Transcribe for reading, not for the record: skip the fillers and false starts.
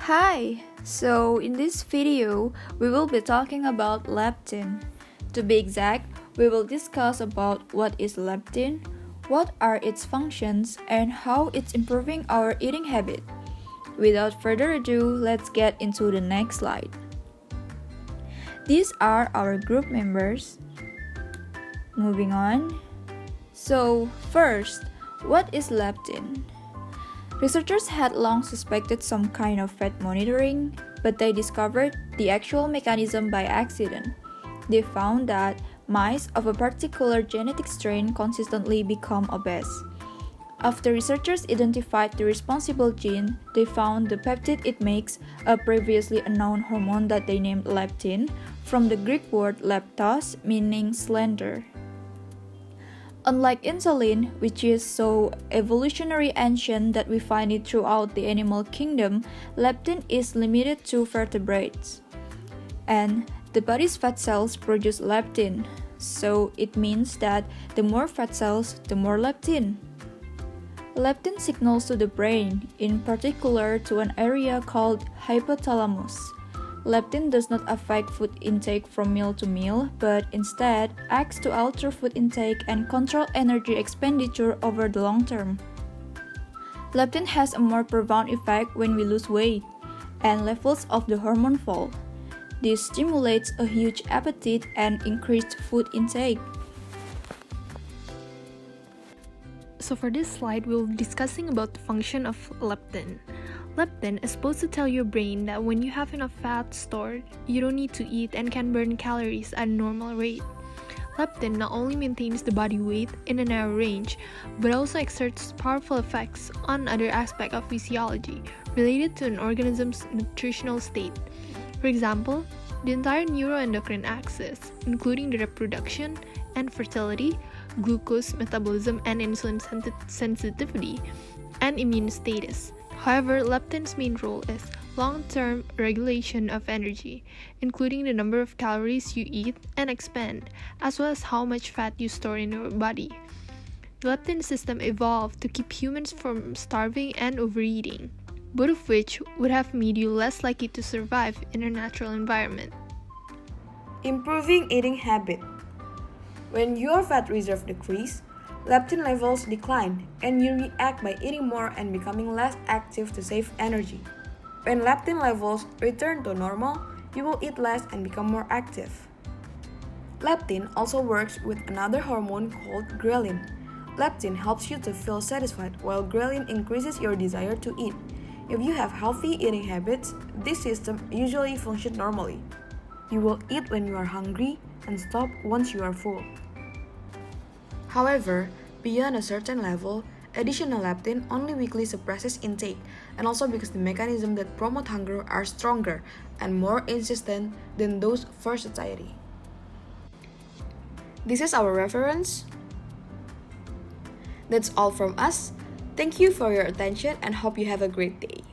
Hi! So in this video, we will be talking about leptin. To be exact, we will discuss about what is leptin, what are its functions, and how it's improving our eating habit. Without further ado, let's get into the next slide. These are our group members. Moving on. So first, what is leptin? Researchers had long suspected some kind of fat monitoring, but they discovered the actual mechanism by accident. They found that mice of a particular genetic strain consistently become obese. After researchers identified the responsible gene, they found the peptide it makes, a previously unknown hormone that they named leptin, from the Greek word leptos, meaning slender. Unlike insulin, which is so evolutionary ancient that we find it throughout the animal kingdom, leptin is limited to vertebrates. And the body's fat cells produce leptin, so it means that the more fat cells, the more leptin. Leptin signals to the brain, in particular to an area called hypothalamus. Leptin does not affect food intake from meal to meal, but instead acts to alter food intake and control energy expenditure over the long term. Leptin has a more profound effect when we lose weight, and levels of the hormone fall. This stimulates a huge appetite and increased food intake. So for this slide, we'll be discussing about the function of leptin. Leptin is supposed to tell your brain that when you have enough fat stored, you don't need to eat and can burn calories at a normal rate. Leptin not only maintains the body weight in a narrow range, but also exerts powerful effects on other aspects of physiology related to an organism's nutritional state. For example, the entire neuroendocrine axis, including the reproduction and fertility, glucose metabolism and insulin sensitivity, and immune status. However, leptin's main role is long-term regulation of energy, including the number of calories you eat and expend, as well as how much fat you store in your body. The leptin system evolved to keep humans from starving and overeating, both of which would have made you less likely to survive in a natural environment. Improving eating habit. When your fat reserve decreases, leptin levels decline, and you react by eating more and becoming less active to save energy. When leptin levels return to normal, you will eat less and become more active. Leptin also works with another hormone called ghrelin. Leptin helps you to feel satisfied, while ghrelin increases your desire to eat. If you have healthy eating habits, this system usually functions normally. You will eat when you are hungry and stop once you are full. However, beyond a certain level, additional leptin only weakly suppresses intake, and also because the mechanisms that promote hunger are stronger and more insistent than those for satiety. This is our reference. That's all from us. Thank you for your attention and hope you have a great day.